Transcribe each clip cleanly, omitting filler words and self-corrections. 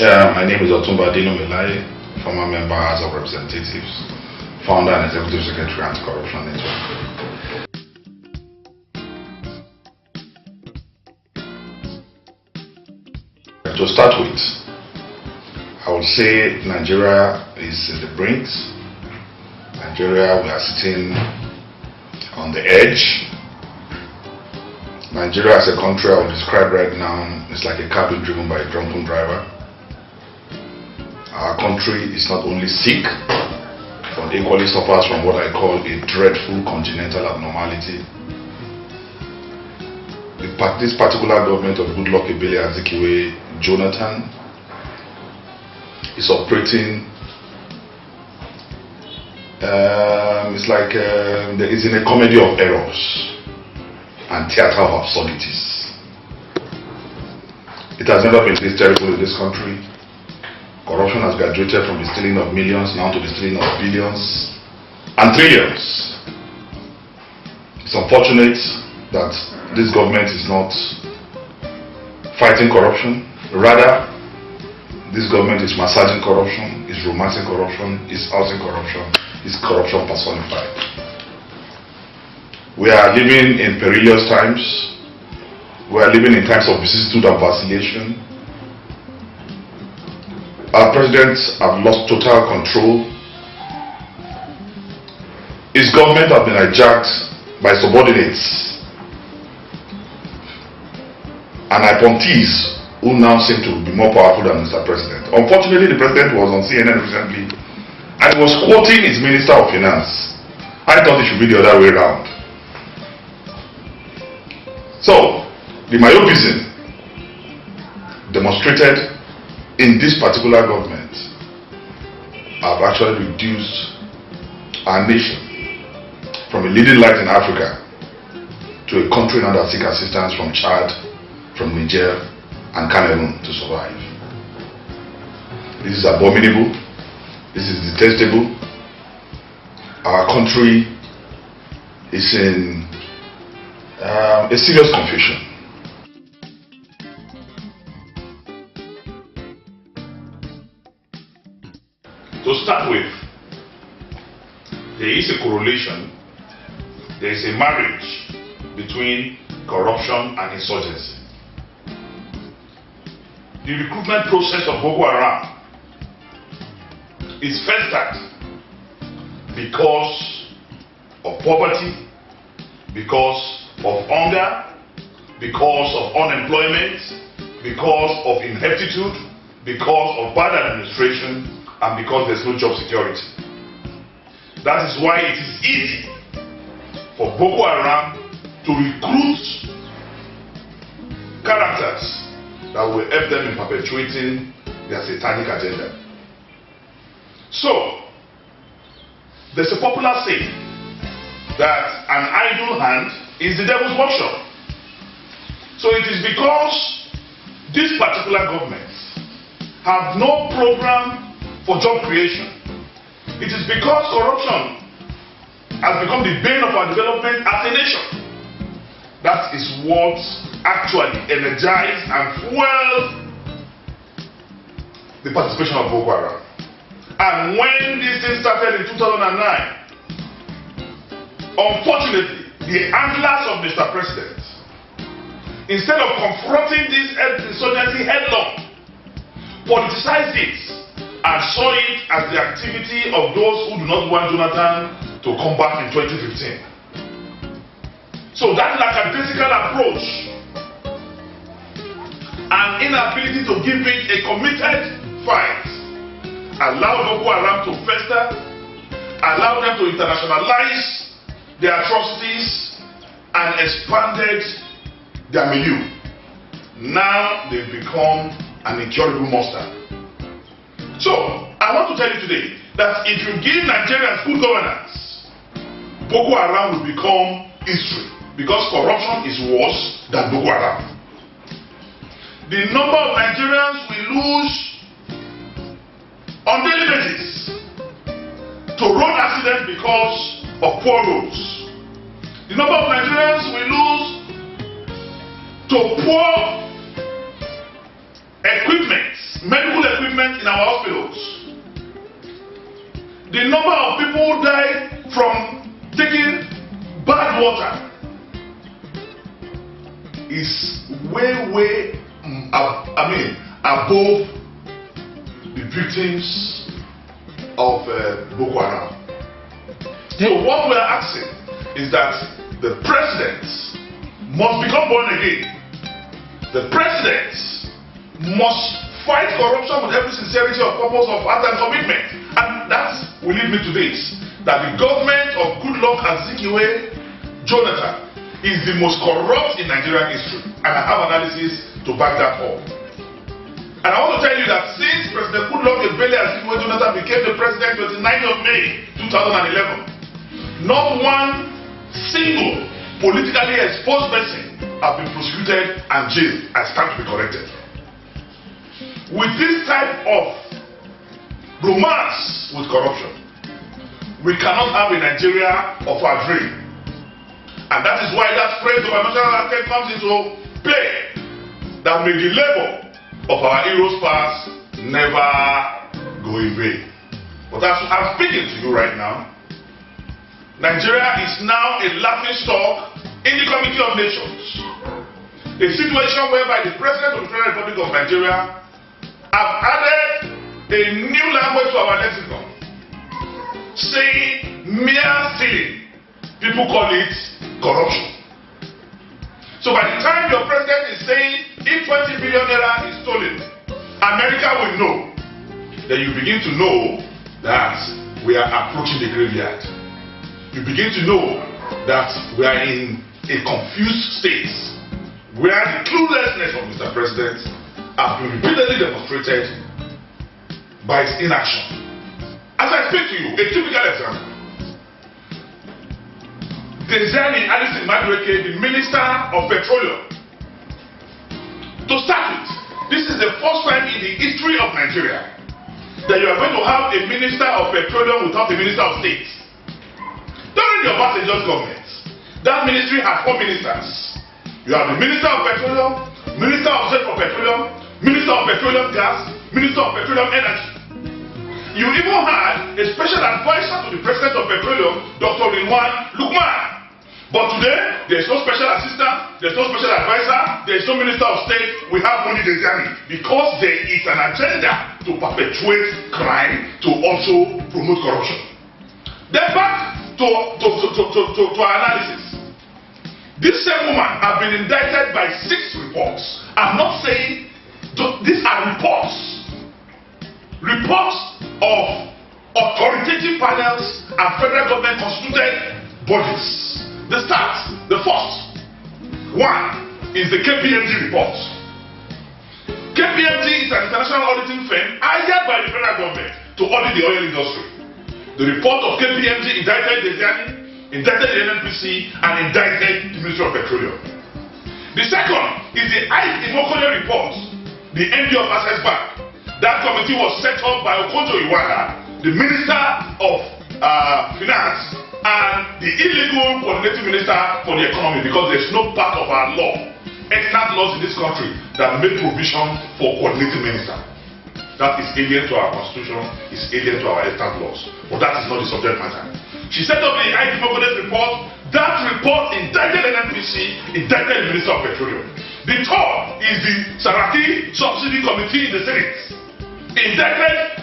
Yeah, my name is Otumba Dino Melai, former member House of Representatives, founder and executive secretary Anti-Corruption Network. To start with, I would say Nigeria is in the brinks. Nigeria, we are sitting on the edge. Nigeria as a country, I would describe right now, is like a car being driven by a drunken driver. Our country is not only sick, but equally suffers from what I call a dreadful congenital abnormality. This particular government of Goodluck Ebele Azikiwe Jonathan is operating, it's like it's in a comedy of errors and theater of absurdities. It has never been this terrible in this country. Corruption has graduated from the stealing of millions now to the stealing of billions and trillions. It's unfortunate that this government is not fighting corruption. Rather, this government is massaging corruption, is romancing corruption, is housing corruption, is corruption personified. We are living in perilous times. We are living in times of vicissitude and vacillation. Our presidents have lost total control. His government has been hijacked by subordinates and appointees who now seem to be more powerful than Mr. President. Unfortunately, the president was on CNN recently and he was quoting his Minister of Finance. I thought it should be the other way around. So, the myopism demonstrated in this particular government have actually reduced our nation from a leading light in Africa to a country now that seeks assistance from Chad, from Niger and Cameroon to survive. This is abominable. This is detestable. Our country is in a serious confusion. To start with, there is a correlation, there is a marriage between corruption and insurgency. The recruitment process of Boko Haram is festered because of poverty, because of hunger, because of unemployment, because of ineptitude, because of bad administration, and because there's no job security. That is why it is easy for Boko Haram to recruit characters that will help them in perpetuating their satanic agenda. So, there's a popular saying that an idle hand is the devil's workshop. So it is because this particular government have no program for job creation. It is because corruption has become the bane of our development as a nation. That is what actually energized and fueled the participation of Boko Haram. And when this thing started in 2009, unfortunately, the handlers of Mr. President, instead of confronting this insurgency headlong, politicized it and saw it as the activity of those who do not want Jonathan to come back in 2015. So that lackadaisical approach and inability to give it a committed fight allowed Boko Haram to fester, allowed them to internationalize their atrocities and expanded their milieu. Now they've become an incurable monster. So, I want to tell you today that if you give Nigerians good governance, Boko Haram will become history because corruption is worse than Boko Haram. The number of Nigerians we lose on daily basis to road accidents because of poor roads. The number of Nigerians we lose to poor equipment, medical equipment, the number of people who died from taking bad water is way above the victims of Boko Haram. So what we are asking is that the president must become born again. The president must fight corruption with every sincerity of purpose, of heart and commitment. And that will lead me to this, that the government of Goodluck Azikiwe Jonathan is the most corrupt in Nigerian history. And I have analysis to back that up. And I want to tell you that since President Goodluck Azikiwe Jonathan became the president 29th of May 2011, not one single politically exposed person has been prosecuted and jailed and stand to be corrected. With this type of romance with corruption, we cannot have a Nigeria of our dream. And that is why that phrase of our national anthem comes into play, that may the labor of our heroes past never go in vain. But as I'm speaking to you right now, Nigeria is now a laughing stock in the Community of Nations. A situation whereby the President of the Federal Republic of Nigeria have added a new language to our lexicon, saying mere stealing. People call it corruption. So by the time your president is saying if 20 billion naira is stolen, America will know, then you begin to know that we are approaching the graveyard. You begin to know that we are in a confused state where the cluelessness of Mr. President has been repeatedly demonstrated by his inaction. As I speak to you, a typical example. Desiani Alison Madueke, the Minister of Petroleum. To start with, this is the first time in the history of Nigeria that you are going to have a Minister of Petroleum without a Minister of State. During the Obasanjo's government, that ministry had 4 ministers. You have the Minister of Petroleum, Minister of State for Petroleum, Minister of Petroleum Gas, Minister of Petroleum Energy. You even had a special advisor to the President of Petroleum, Dr. Rilwan Lukman. But today, there is no special assistant, there is no special advisor, there is no Minister of State. We have only Desiani, because there is an agenda to perpetuate crime, to also promote corruption. Then back to our analysis. This same woman has been indicted by 6 reports. I'm not saying these are reports. Reports of authoritative panels and federal government constituted bodies. The first one is the KPMG report. KPMG is an international auditing firm hired by the federal government to audit the oil industry. The report of KPMG indicted Desiani, indicted the NNPC, and indicted the Ministry of Petroleum. The second is the Ike Imokole report, the MD of Access Bank. That committee was set up by Okonjo-Iweala, the Minister of Finance, and the illegal coordinating Minister for the Economy, because there is no part of our law, extant laws in this country, that make provision for coordinating minister. That is alien to our constitution, is alien to our extant laws. But that is not the subject matter. She set up the Ike Imokole report. That report indicted NNPC, indicted the Minister of Petroleum. The third is the Saraki Subsidy Committee in the Senate. Indicted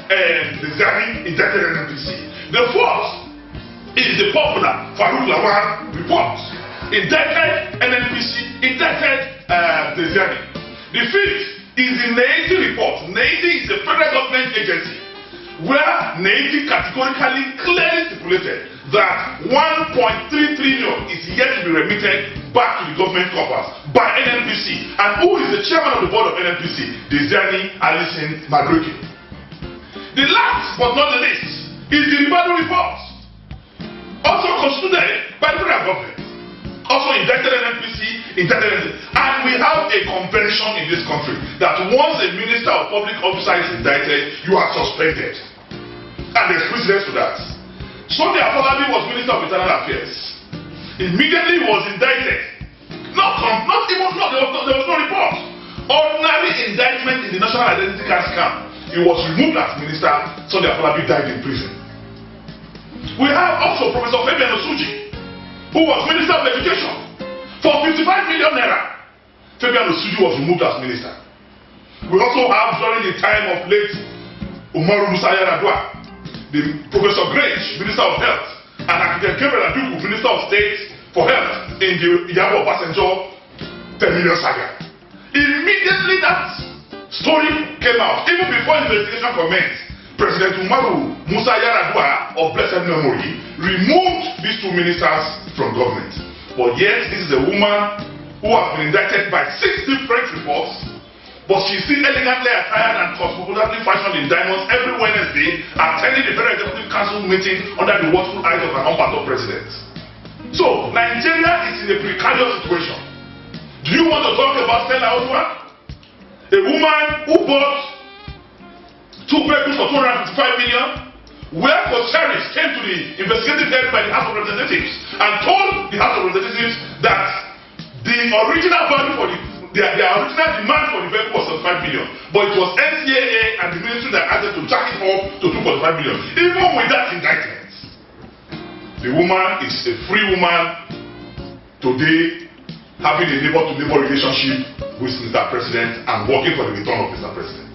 Desiani, indicted NNPC. The fourth is the popular Farouk Lawan report. Indicted NNPC, indicted Desiani. The fifth is the NAITI report. NAITI is a federal government agency where NAITI categorically clearly stipulated that 1.3 trillion is yet to be remitted back to the government coffers by NNPC. And who is the chairman of the board of NNPC? Desiani Alison Madueke. The last but not the least is the Ribadu report, also constituted by the federal government, also indicted NNPC, indicted NNPC. And we have a convention in this country that once a minister or public officer is indicted, you are suspended. And there's precedence to that. Sunday Afolabi was Minister of Internal Affairs. Immediately he was indicted. There was no report. Ordinary indictment in the National Identity Card scam. He was removed as minister. Sunday Afolabi died in prison. We have also Professor Fabian Osuji, who was Minister of Education. For 55 million naira, Fabian Osuji was removed as minister. We also have, during the time of late Umaru Musa Yar'Adua, the Professor Grange, Minister of Health, and Architect Gabriel Aduku, Minister of State for Health, in the Iyabo Obasanjo 10 million saga. Immediately that story came out, even before investigation commenced, President Umaru Musa Yar'Adua of blessed memory removed these two ministers from government. But yet, this is a woman who has been indicted by 6 different reports, but she's still elegantly attired and cosmopolitanly fashioned in diamonds every Wednesday, attending the Federal Executive Council meeting under the watchful eyes of an unpartnered president. So, Nigeria is in a precarious situation. Do you want to talk about Stella Odua? A woman who bought 2 vehicles for 255 million, where Koseris came to the investigative head by the House of Representatives and told the House of Representatives that the original value for the original demand for the vehicle was 75 million, but it was NCAA and the ministry that asked to jack it up to 2.5 million. Even with that indictment, the woman is a free woman today, having a neighbor-to-neighbor relationship with Mr. President and working for the return of Mr. President.